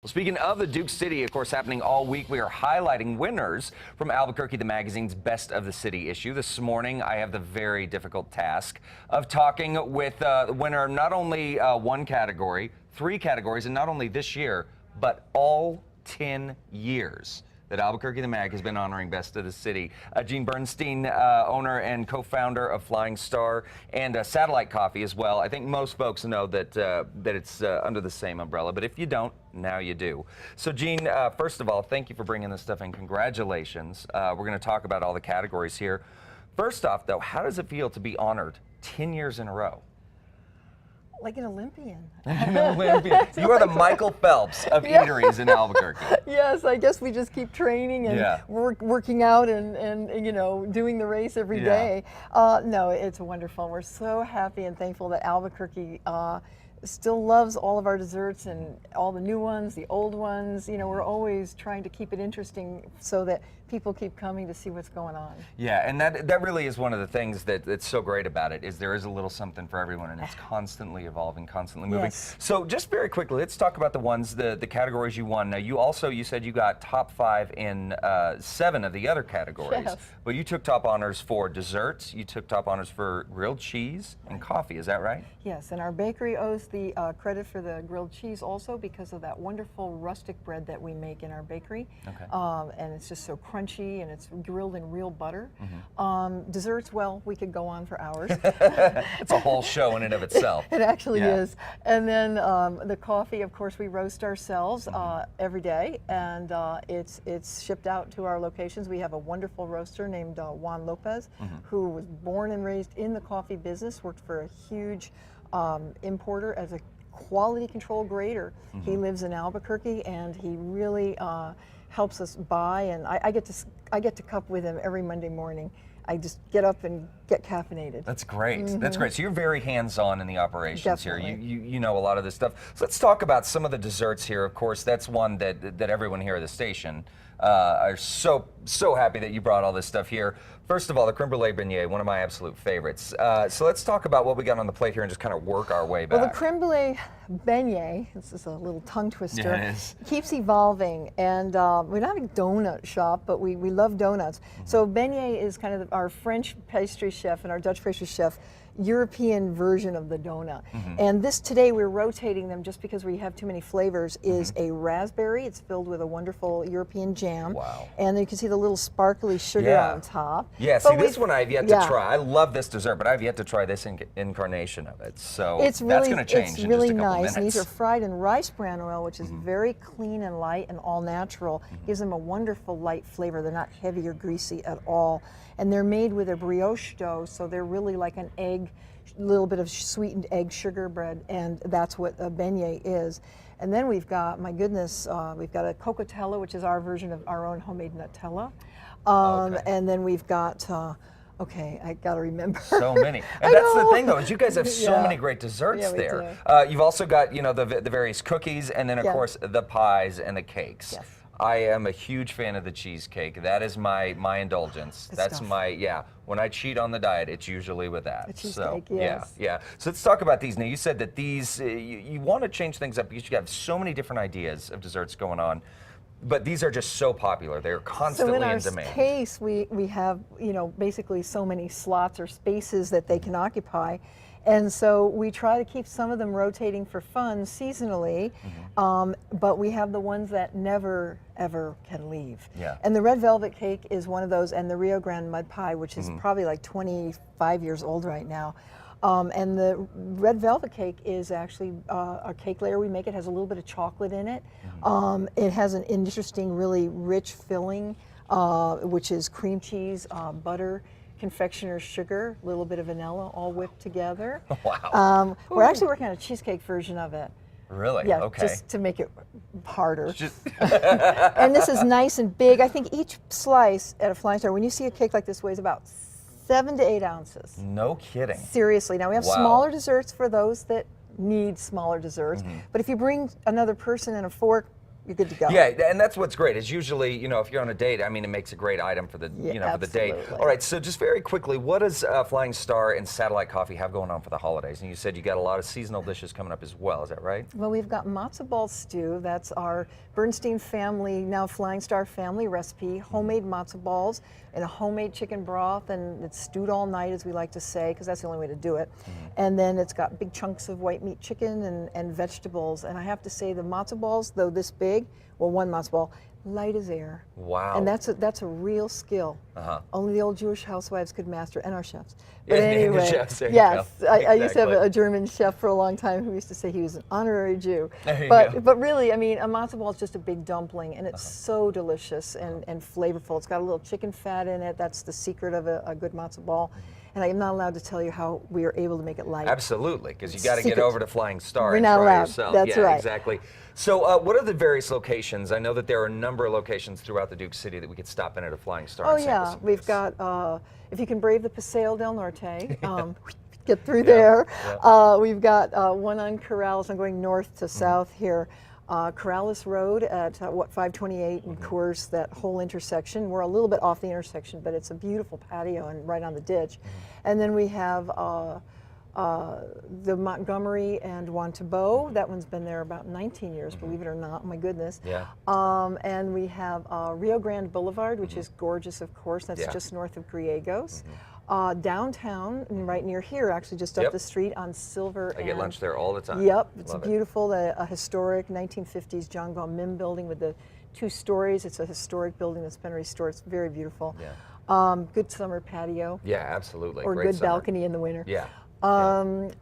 Well, speaking of the Duke City, of course, happening all week, we are highlighting winners from Albuquerque, the magazine's Best of the City issue. This morning, I have the very difficult task of talking with the winner of not only one category, 3 categories, and not only this year, but all 10 years that Albuquerque, the Mag, has been honoring Best of the City. Gene Bernstein, owner and co-founder of Flying Star and Satellite Coffee as well. I think most folks know that that it's under the same umbrella, but if you don't, now you do. So Gene, first of all, thank you for bringing this stuff in. Congratulations. We're going to talk about all the categories here. First off, though, how does it feel to be honored 10 years in a row? Like an Olympian. An Olympian. You are the Michael Phelps of eateries in Albuquerque. Yes, I guess we just keep training and working out and you know, doing the race every day. No, it's wonderful. We're so happy and thankful that Albuquerque still loves all of our desserts and all the new ones, the old ones. You know, we're always trying to keep it interesting so that people keep coming to see what's going on. Yeah, and that really is one of the things that's so great about it, is there is a little something for everyone, and it's constantly evolving, constantly moving. Yes. So just very quickly, let's talk about the ones, the categories you won. Now, you said you got top 5 in 7 of the other categories. Yes. But you took top honors for desserts, you took top honors for grilled cheese and coffee, is that right? Yes, and our bakery owes the credit for the grilled cheese also because of that wonderful rustic bread that we make in our bakery. Okay. And it's just so crunchy and it's grilled in real butter. Desserts, well, we could go on for hours. It's a whole show in and of itself. It actually is. And then the coffee, of course, we roast ourselves every day, and it's shipped out to our locations. We have a wonderful roaster named Juan Lopez, who was born and raised in the coffee business, worked for a huge importer as a quality control grader. He lives in Albuquerque, and he really helps us buy, and I get to cup with him every Monday morning. I just get up and get caffeinated. That's great. That's great. So you're very hands-on in the operations Definitely. here. You know a lot of this stuff. So let's talk about some of the desserts here. Of course, that's one that everyone here at the station are so happy that you brought all this stuff here. First of all, the creme brulee beignet, one of my absolute favorites. So let's talk about what we got on the plate here and just kind of work our way back. Well, the creme brulee beignet, this is a little tongue twister, Yeah, it is. keeps evolving. And we're not a donut shop, but we love donuts. So beignet is kind of our French pastry chef and our Dutch pastry chef European version of the donut. And this today we're rotating them just because we have too many flavors, is a raspberry. It's filled with a wonderful European jam. Wow. And then you can see the little sparkly sugar on top. Yeah, But see, this one I've yet to try. I love this dessert, but I've yet to try this incarnation of it. So it's really, that's going to change it's in really just a couple nice. minutes. And these are fried in rice bran oil, which is very clean and light and all natural. Gives them a wonderful light flavor. They're not heavy or greasy at all. And they're made with a brioche dough, so they're really like an egg, little bit of sweetened egg sugar bread, and that's what a beignet is. And then we've got, my goodness, we've got a cocotella, which is our version of our own homemade Nutella. And then we've got, okay, I gotta remember. So many. And that's the thing, though, is you guys have so many great desserts there. You've also got, you know, the various cookies, and then, of course, the pies and the cakes. Yes. I am a huge fan of the cheesecake. That is my indulgence. That's my, when I cheat on the diet, it's usually with that. The cheesecake, yes. Yeah. So let's talk about these. Now, you said that these, you want to change things up because you have so many different ideas of desserts going on. But these are just so popular. They're constantly in demand. So in our case, we have, you know, basically so many slots or spaces that they can occupy. And so we try to keep some of them rotating for fun seasonally, but we have the ones that never, ever can leave. Yeah. And the red velvet cake is one of those, and the Rio Grande mud pie, which is probably like 25 years old right now. And the red velvet cake is actually a cake layer we make. It has a little bit of chocolate in it. It has an interesting, really rich filling, which is cream cheese, butter, confectioner's sugar, a little bit of vanilla, all whipped together. Wow. We're actually working on a cheesecake version of it. Really? Yeah, Okay. just to make it harder. And this is nice and big. I think each slice at a Flying Star, when you see a cake like this, weighs about 7 to 8 ounces. No kidding. Seriously. Now we have smaller desserts for those that need smaller desserts. But if you bring another person and a fork, you're good to go. Yeah, and that's what's great. Is usually, you know, if you're on a date, I mean, it makes a great item for the, Yeah, you know, for the date. absolutely. All right, so just very quickly, what does Flying Star and Satellite Coffee have going on for the holidays? And you said you got a lot of seasonal dishes coming up as well. Is that right? Well, we've got matzo ball stew. That's our Bernstein family, now Flying Star family recipe. Homemade matzo balls in a homemade chicken broth, and it's stewed all night, as we like to say, because that's the only way to do it. And then it's got big chunks of white meat chicken and vegetables. And I have to say, the matzo balls, though this big, well, one matzo ball, light as air. Wow. And that's a real skill. Only the old Jewish housewives could master, and our chefs. But And the anyway, chefs, there you yes, go. I used to have Exactly. a German chef for a long time who used to say he was an honorary Jew. There you go. But really, I mean, a matzo ball is just a big dumpling, and it's so delicious and flavorful. It's got a little chicken fat in it. That's the secret of a good matzo ball. And I'm not allowed to tell you how we are able to make it light. Absolutely, because you got to get Secret. over to Flying Star We're and not try allowed. yourself. That's yeah, right. exactly. So, what are the various locations? I know that there are a number of locations throughout the Duke City that we could stop in at a Flying Star. Oh and sample yeah, some of we've this. got, if you can brave the Paseo del Norte, get through there. We've got one on Corrales. I'm going north to south here. Corrales Road at 528 and Coors, that whole intersection. We're a little bit off the intersection, but it's a beautiful patio and right on the ditch. And then we have the Montgomery and Wantabeau. That one's been there about 19 years, believe it or not. Oh my goodness. Yeah. And we have Rio Grande Boulevard, which is gorgeous, of course. That's Yeah. just north of Griegos. Downtown, and right near here, actually, just up Yep. the street on Silver. I get and- lunch there all the time. Yep, it's Love it. beautiful. A historic 1950s John Gall Mim building with the 2 stories. It's a historic building that's been restored. It's very beautiful. Yeah. Good summer patio. Yeah, absolutely. Or Great good summer. balcony in the winter. Yeah.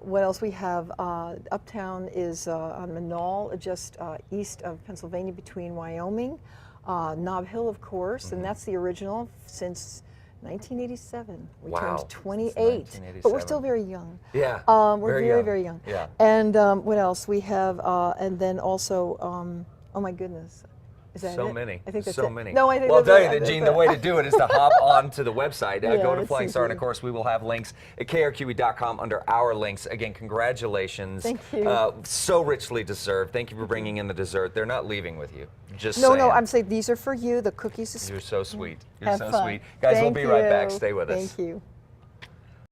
What else we have? Uptown is on Menaul, just east of Pennsylvania, between Wyoming. Nob Hill, of course, and that's the original since 1987. We Wow, turned since 28, but we're 1987. still very young. Yeah. We're very, very young. Yeah. And what else? We have, and then also, oh my goodness. Is that So it? many. I think that's so it. many. No, I think well, I'll that's tell you it. that, Gene, the way to do it is to hop on to the website. Yeah, Go to it's Flying Star, and of easy. course, we will have links at krqe.com under our links. Again, congratulations. Thank you. So richly deserved. Thank you for bringing in the dessert. They're not leaving with you. Just No, saying. no, I'm saying these are for you. The cookies is You're so sweet. You're Have so fun. sweet. Guys, we'll Thank be right back. you. Stay with us. Thank you.